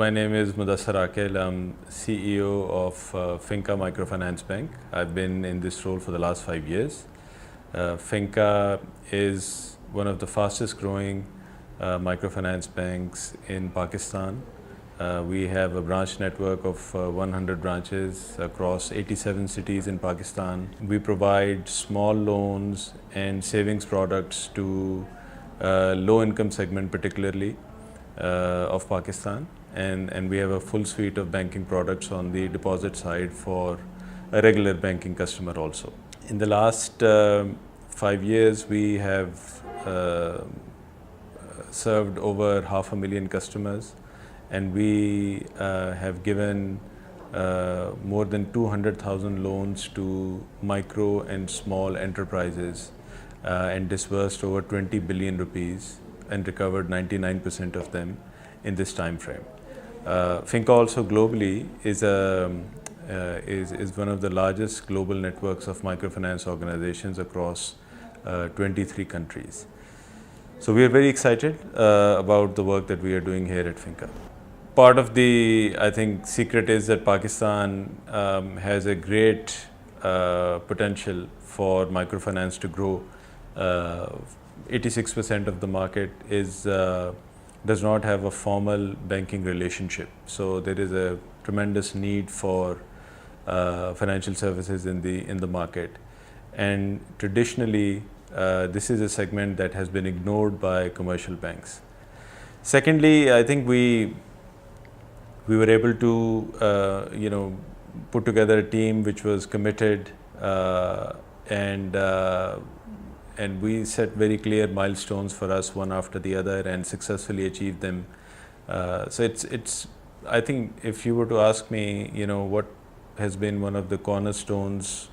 my name is Mudasir Aqil. I'm CEO of FINCA Microfinance Bank. I've been in this role for the last 5 years. FINCA is one of the fastest growing microfinance banks in Pakistan. We have a branch network of 100 branches across 87 cities in Pakistan. We provide small loans and savings products to low income segment particularly of Pakistan, and we have a full suite of banking products on the deposit side for a regular banking customer also. In the last 5 years, we have served over 500,000 customers, and we have given more than 200,000 loans to micro and small enterprises and disbursed over 20 billion rupees and recovered 99% of them in this time frame. FINCA also globally is one of the largest global networks of microfinance organizations across 23 countries. So we are very excited about the work that we are doing here at FINCA. Part of the, I think, secret is that Pakistan has a great potential for microfinance to grow. 86% of the market does not have a formal banking relationship. So there is a tremendous need for financial services in the market. And traditionally, this is a segment that has been ignored by commercial banks. Secondly, I think we were able to put together a team which was committed and we set very clear milestones for us one after the other and successfully achieved them. So it's I think if you were to ask me, what has been one of the cornerstones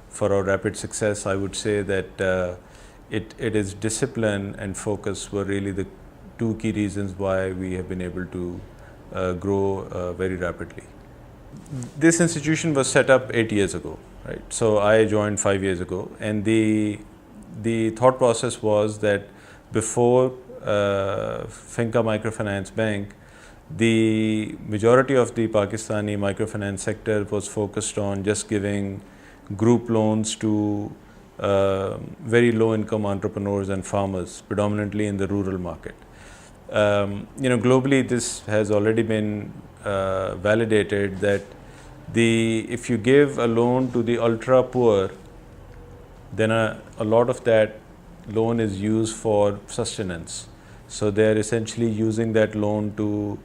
for our rapid success, I would say that it is discipline and focus were really the two key reasons why we have been able to grow very rapidly. This institution was set up 8 years ago, right? So I joined 5 years ago, and the thought process was that before FINCA Microfinance Bank, the majority of the Pakistani microfinance sector was focused on just giving group loans to very low income entrepreneurs and farmers, predominantly in the rural market. Globally, this has already been validated that if you give a loan to the ultra poor, then a lot of that loan is used for sustenance. So they're essentially using that loan to,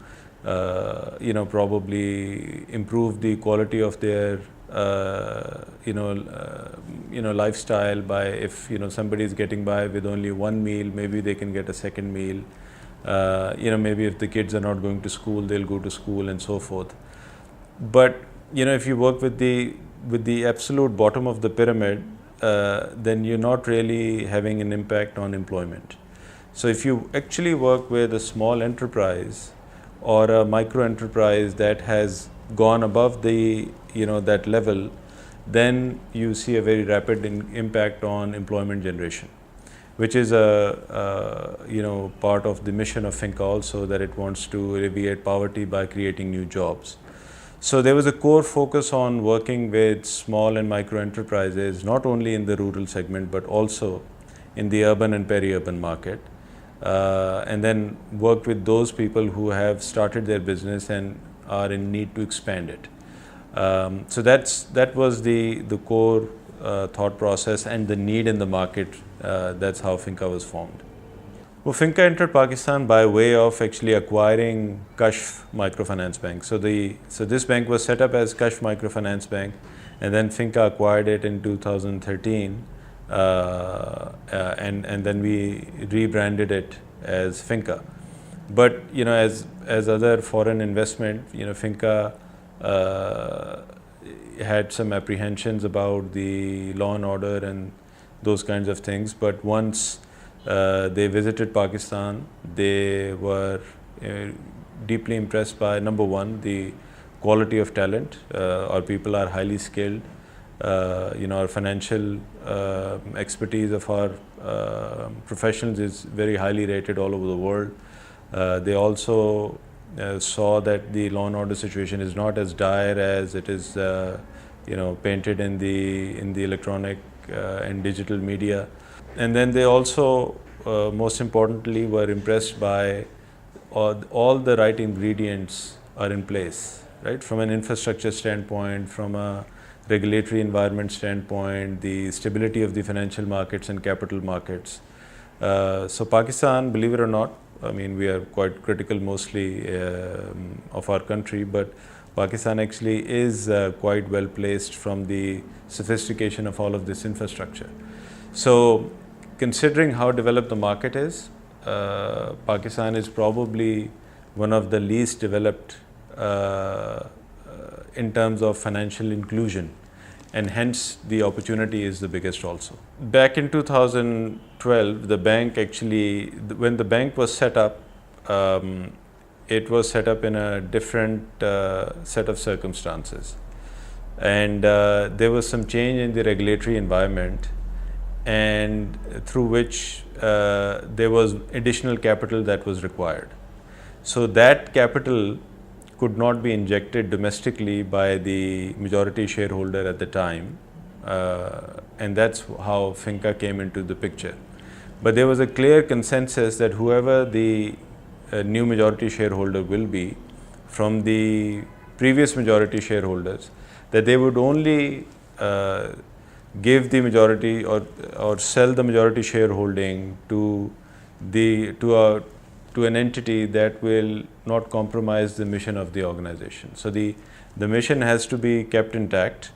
probably improve the quality of their, lifestyle by if, somebody is getting by with only one meal, maybe they can get a second meal. Maybe if the kids are not going to school, they'll go to school and so forth. But, if you work with the absolute bottom of the pyramid, then you're not really having an impact on employment. So if you actually work with a small enterprise or a micro enterprise that has gone above that level, then you see a very rapid impact on employment generation, which is a part of the mission of FINCA also, that it wants to alleviate poverty by creating new jobs. So there was a core focus on working with small and micro enterprises, not only in the rural segment, but also in the urban and peri-urban market, and then work with those people who have started their business and are in need to expand it. So that was the core thought process and the need in the market. That's how FINCA was formed. Well, FINCA entered Pakistan by way of actually acquiring Kashf Microfinance Bank. So this bank was set up as Kashf Microfinance Bank, and then FINCA acquired it in 2013, and then we rebranded it as FINCA. But as other foreign investment, FINCA had some apprehensions about the law and order and those kinds of things. But once they visited Pakistan, they were deeply impressed by, number one, the quality of talent. Our people are highly skilled. Our financial expertise of our professionals is very highly rated all over the world. They also saw that the law and order situation is not as dire as it is, painted in the electronic and digital media. And then they also, most importantly, were impressed by all the right ingredients are in place, right? From an infrastructure standpoint, from a regulatory environment standpoint, the stability of the financial markets and capital markets. So Pakistan, believe it or not, I mean, we are quite critical mostly of our country, but Pakistan actually is quite well placed from the sophistication of all of this infrastructure. So considering how developed the market is, Pakistan is probably one of the least developed in terms of financial inclusion, and hence the opportunity is the biggest also. Back in 2012, the bank actually, when the bank was set up, it was set up in a different set of circumstances, and there was some change in the regulatory environment, and through which there was additional capital that was required. So that capital could not be injected domestically by the majority shareholder at the time, and that's how FINCA came into the picture. But there was a clear consensus that whoever the new majority shareholder will be from the previous majority shareholders, that they would only give the majority or sell the majority shareholding to an entity that will not compromise the mission of the organization. So the mission has to be kept intact,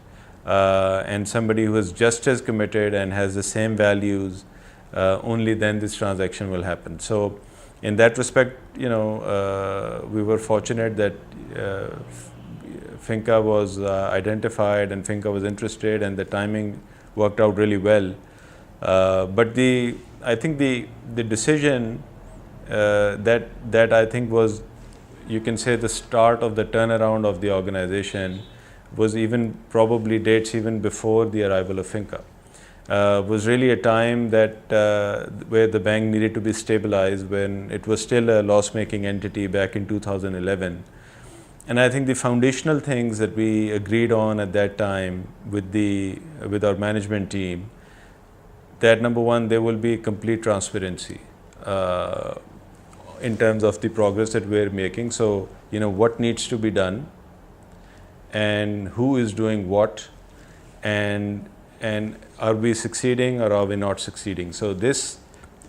and somebody who is just as committed and has the same values, only then this transaction will happen. So in that respect, we were fortunate that FINCA was identified and FINCA was interested, and the timing worked out really well. But I think the decision that I think was, you can say, the start of the turnaround of the organization was even probably dates even before the arrival of FINCA. Was really a time that where the bank needed to be stabilized when it was still a loss-making entity back in 2011. And I think the foundational things that we agreed on at that time with our management team, that number one, there will be complete transparency in terms of the progress that we're making. So, what needs to be done and who is doing what, and are we succeeding or are we not succeeding? So this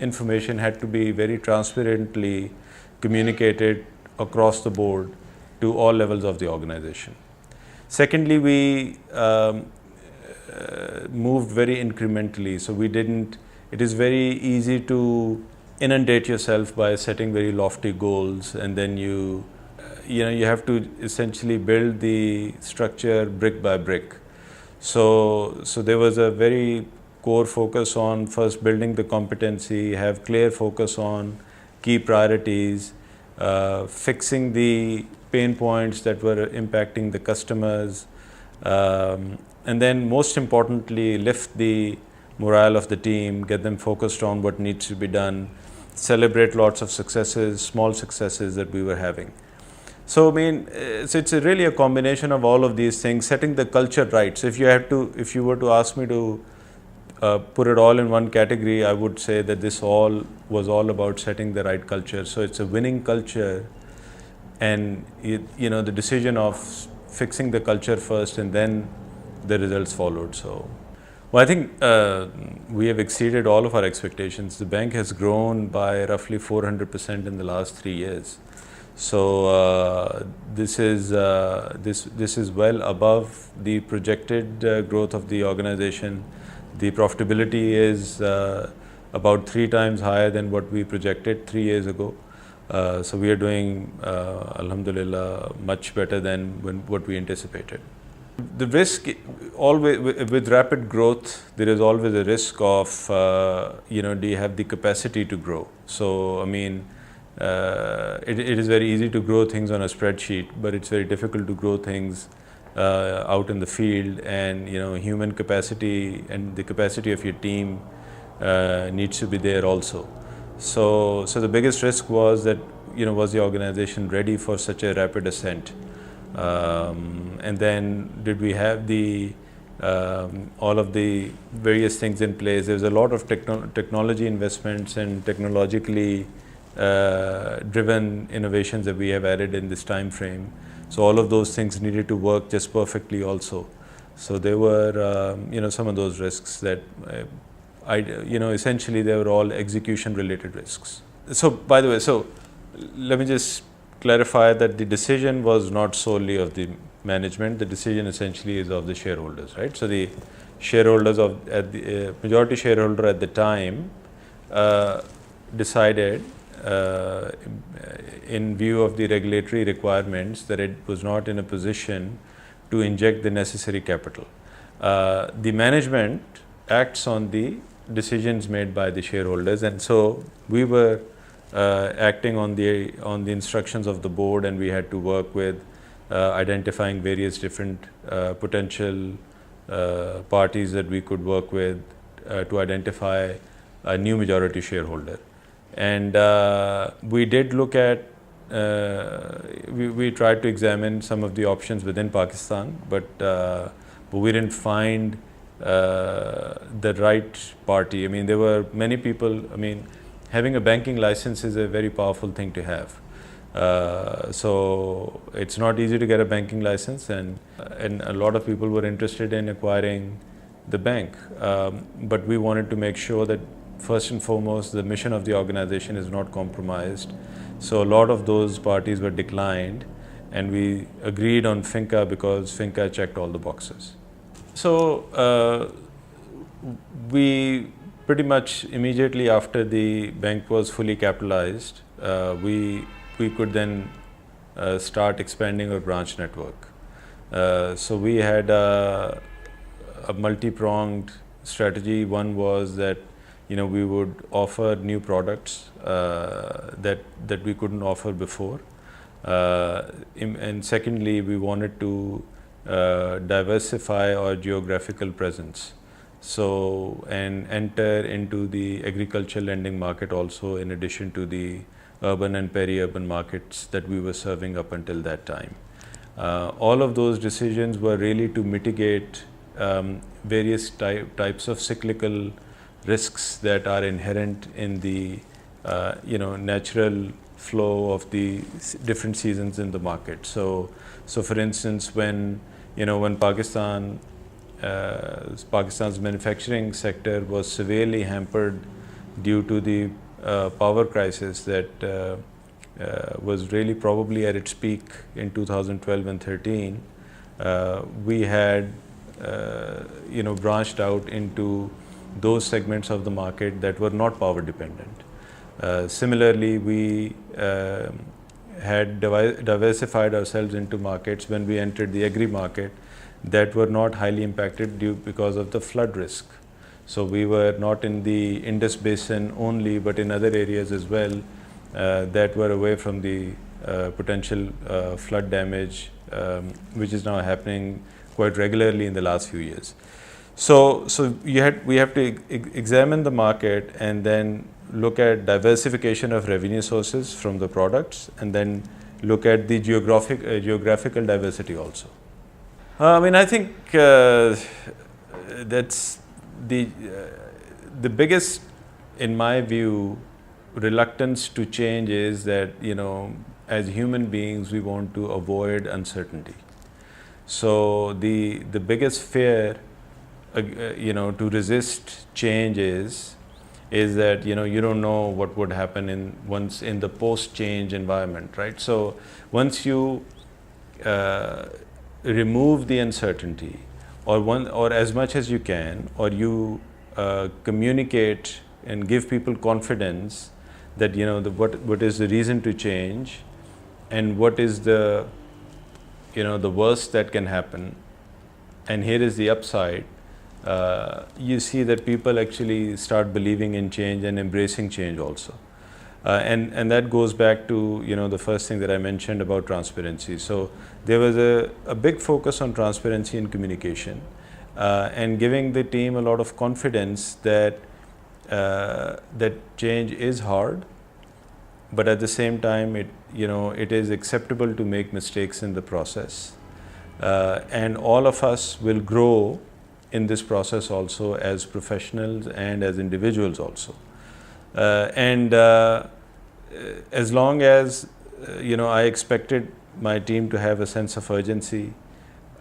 information had to be very transparently communicated across the board to all levels of the organization. Secondly, we moved very incrementally. So it is very easy to inundate yourself by setting very lofty goals, and then you have to essentially build the structure brick by brick. So there was a very core focus on first building the competency, have clear focus on key priorities, fixing the pain points that were impacting the customers, and then most importantly, lift the morale of the team, get them focused on what needs to be done, celebrate lots of successes, small successes that we were having. So it's really a combination of all of these things, setting the culture right. So if you were to ask me to put it all in one category, I would say that this was all about setting the right culture. So it's a winning culture, and the decision of fixing the culture first, and then the results followed. So, well, I think we have exceeded all of our expectations. The bank has grown by roughly 400% in the last 3 years. So this is well above the projected growth of the organization. The profitability is about 3 times higher than what we projected 3 years ago. So we are doing, alhamdulillah, much better than what we anticipated. The risk, always with rapid growth, there is always a risk of, do you have the capacity to grow? So, it is very easy to grow things on a spreadsheet, but it's very difficult to grow things out in the field, and human capacity and the capacity of your team needs to be there also. So the biggest risk was that was the organization ready for such a rapid ascent? And then did we have the all of the various things in place? There was a lot of technology investments and technologically driven innovations that we have added in this time frame. So all of those things needed to work just perfectly also. So there were some of those risks that essentially they were all execution related risks. So by the way, so let me just clarify that the decision was not solely of the management. The decision essentially is of the shareholders, right? So the shareholders majority shareholder at the time decided in view of the regulatory requirements that it was not in a position to inject the necessary capital. The management acts on the decisions made by the shareholders, and so we were acting on the instructions of the board, and we had to work with identifying various different potential parties that we could work with to identify a new majority shareholder. And we did look at we tried to examine some of the options within Pakistan, but we didn't find the right party. I mean, there were many people. I mean, having a banking license is a very powerful thing to have. So it's not easy to get a banking license, and a lot of people were interested in acquiring the bank. But we wanted to make sure that first and foremost the mission of the organization is not compromised. So a lot of those parties were declined, and we agreed on FINCA because FINCA checked all the boxes. So we pretty much immediately after the bank was fully capitalized, we could then start expanding our branch network. So we had a multi-pronged strategy. One was that we would offer new products that we couldn't offer before, and secondly, we wanted to diversify our geographical presence. So, and enter into the agriculture lending market also, in addition to the urban and peri-urban markets that we were serving up until that time. All of those decisions were really to mitigate various types of cyclical risks that are inherent in the natural flow of the different seasons in the market. So for instance, when Pakistan's manufacturing sector was severely hampered due to the power crisis that was really probably at its peak in 2012 and 13, we had branched out into those segments of the market that were not power dependent. Similarly, we had diversified ourselves into markets when we entered the agri market that were not highly impacted because of the flood risk. So we were not in the Indus Basin only, but in other areas as well that were away from the potential flood damage, which is now happening quite regularly in the last few years. So we have to examine the market and then look at diversification of revenue sources from the products, and then look at the geographical diversity also. I mean, I think that's the biggest, in my view, reluctance to change is that as human beings we want to avoid uncertainty. So the biggest fear to resist change is that you don't know what would happen once in the post-change environment, right? So once you remove the uncertainty, or as much as you can, or you communicate and give people confidence that what is the reason to change, and what is the the worst that can happen, and here is the upside. You see that people actually start believing in change and embracing change also. And that goes back to the first thing that I mentioned about transparency. So there was a big focus on transparency and communication, and giving the team a lot of confidence that that change is hard, but at the same time, it is acceptable to make mistakes in the process. And all of us will grow in this process also as professionals and as individuals also. And as long as, I expected my team to have a sense of urgency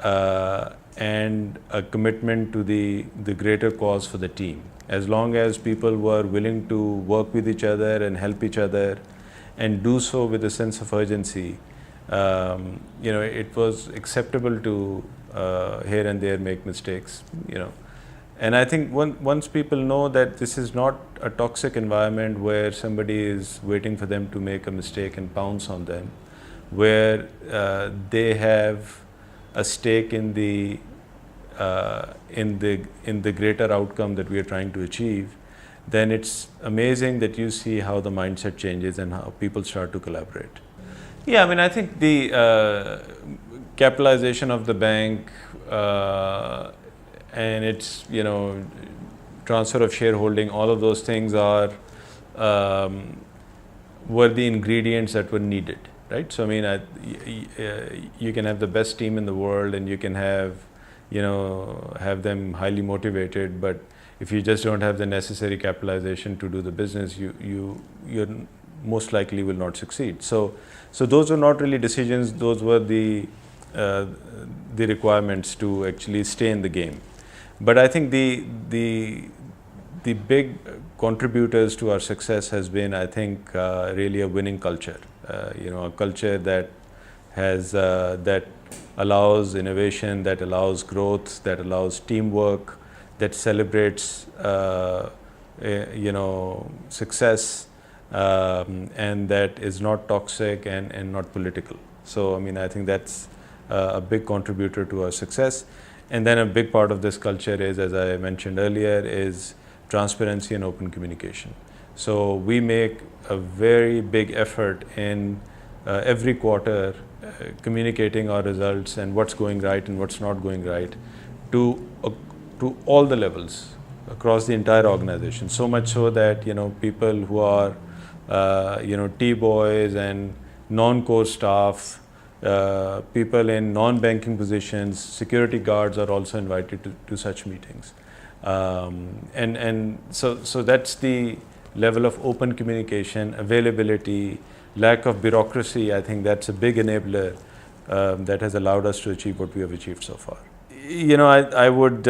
and a commitment to the greater cause for the team. As long as people were willing to work with each other and help each other and do so with a sense of urgency, it was acceptable to here and there make mistakes, And I think once people know that this is not a toxic environment where somebody is waiting for them to make a mistake and pounce on them, where they have a stake in the greater outcome that we are trying to achieve, then it's amazing that you see how the mindset changes and how people start to collaborate. Yeah, I mean, I think the capitalization of the bank and its, transfer of shareholding, all of those things are were the ingredients that were needed, right? So I mean, you can have the best team in the world, and you can have, have them highly motivated, but if you just don't have the necessary capitalization to do the business, you're most likely will not succeed. So those were not really decisions; those were the requirements to actually stay in the game. But I think the big contributors to our success has been, I think, really a winning culture. A culture that has that allows innovation, that allows growth, that allows teamwork, that celebrates success, and that is not toxic and not political. So I mean, I think that's a big contributor to our success. And then a big part of this culture is, as I mentioned earlier, is transparency and open communication. So we make a very big effort in every quarter communicating our results and what's going right and what's not going right to all the levels across the entire organization. So much so that people who are T-boys and non-core staff, people in non-banking positions, security guards are also invited to such meetings. And so that's the level of open communication, availability, lack of bureaucracy. I think that's a big enabler that has allowed us to achieve what we have achieved so far. I would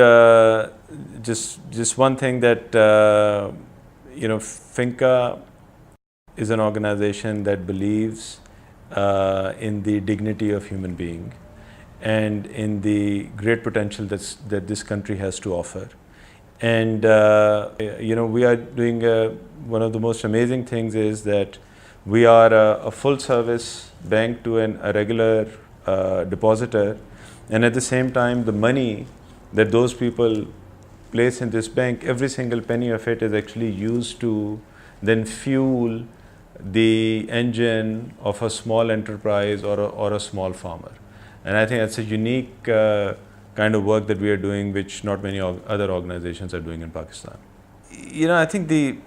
just one thing that FINCA is an organization that believes in the dignity of human being and in the great potential that this country has to offer. And we are doing one of the most amazing things is that we are a full service bank to a regular depositor, and at the same time the money that those people place in this bank, every single penny of it is actually used to then fuel the engine of a small enterprise or a small farmer. And I think that's a unique kind of work that we are doing, which not many other organizations are doing in Pakistan. I think the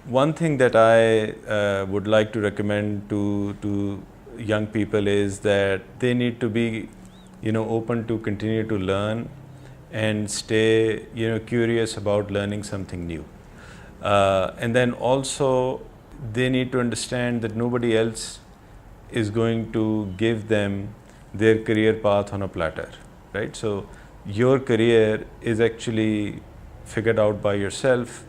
one thing that I would like to recommend to young people is that they need to be open to continue to learn and stay curious about learning something new, and then also they need to understand that nobody else is going to give them their career path on a platter, right? So your career is actually figured out by yourself,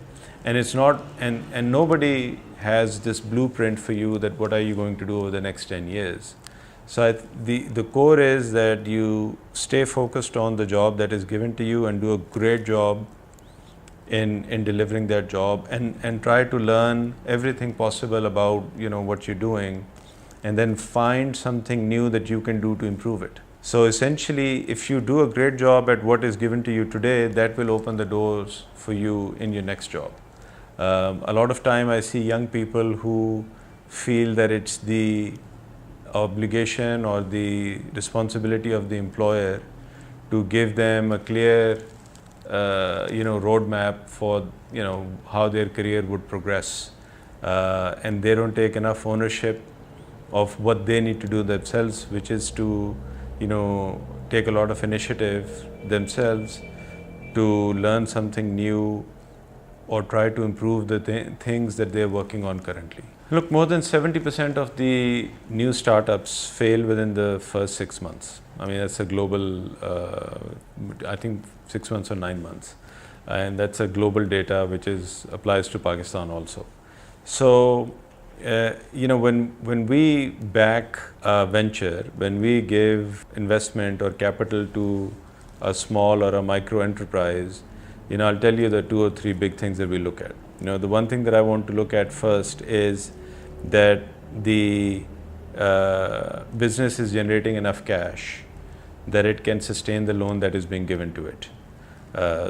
and it's not, and nobody has this blueprint for you that what are you going to do over the next 10 years. So the core is that you stay focused on the job that is given to you and do a great job in delivering that job, and try to learn everything possible about what you're doing, and then find something new that you can do to improve it. So essentially, if you do a great job at what is given to you today, that will open the doors for you in your next job. A lot of time I see young people who feel that it's the obligation or the responsibility of the employer to give them a clear roadmap for how their career would progress. and they don't take enough ownership of what they need to do themselves, which is to, take a lot of initiative themselves to learn something new or try to improve the things that they're working on currently. Look, more than 70% of the new startups fail within the first 6 months. I mean, that's a global, I think 6 months or 9 months. And that's a global data which applies to Pakistan also. So, when we back a venture, when we give investment or capital to a small or a micro enterprise, I'll tell you the 2 or 3 big things that we look at. The one thing that I want to look at first is that the business is generating enough cash that it can sustain the loan that is being given to it.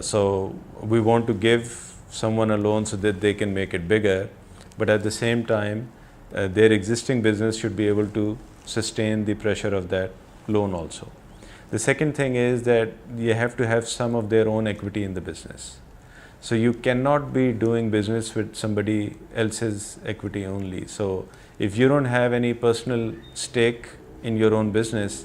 So we want to give someone a loan so that they can make it bigger, but at the same time, their existing business should be able to sustain the pressure of that loan also. The second thing is that you have to have some of their own equity in the business. So you cannot be doing business with somebody else's equity only. So if you don't have any personal stake in your own business,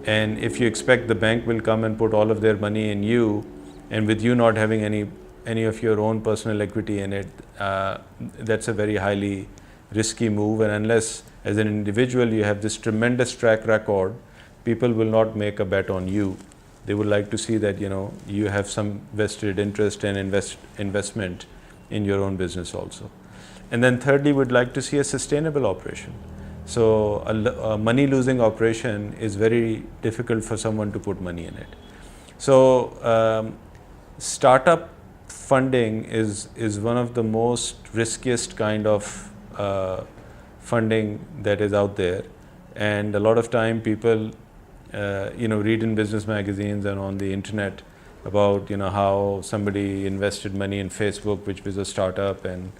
and if you expect the bank will come and put all of their money in you, and with you not having any of your own personal equity in it, that's a very highly risky move. And unless as an individual you have this tremendous track record, people will not make a bet on you. They would like to see that you have some vested interest and investment in your own business also. And then thirdly, we'd like to see a sustainable operation. So a money losing operation is very difficult for someone to put money in it. So startup funding is one of the most riskiest kind of funding that is out there, and a lot of time people read in business magazines and on the internet about how somebody invested money in Facebook, which was a startup, and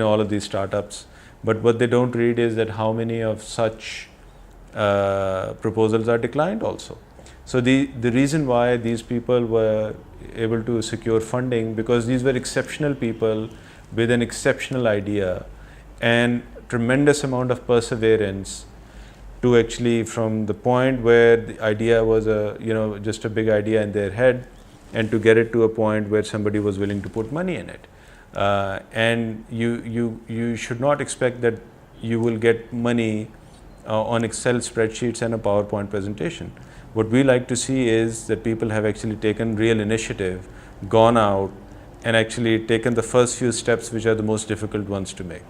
all of these startups. But what they don't read is that how many of such proposals are declined also. So the reason why these people were able to secure funding, because these were exceptional people with an exceptional idea and tremendous amount of perseverance to actually, from the point where the idea was just a big idea in their head, and to get it to a point where somebody was willing to put money in it. And you should not expect that you will get money on Excel spreadsheets and a PowerPoint presentation. What we like to see is that people have actually taken real initiative, gone out, and actually taken the first few steps, which are the most difficult ones to make.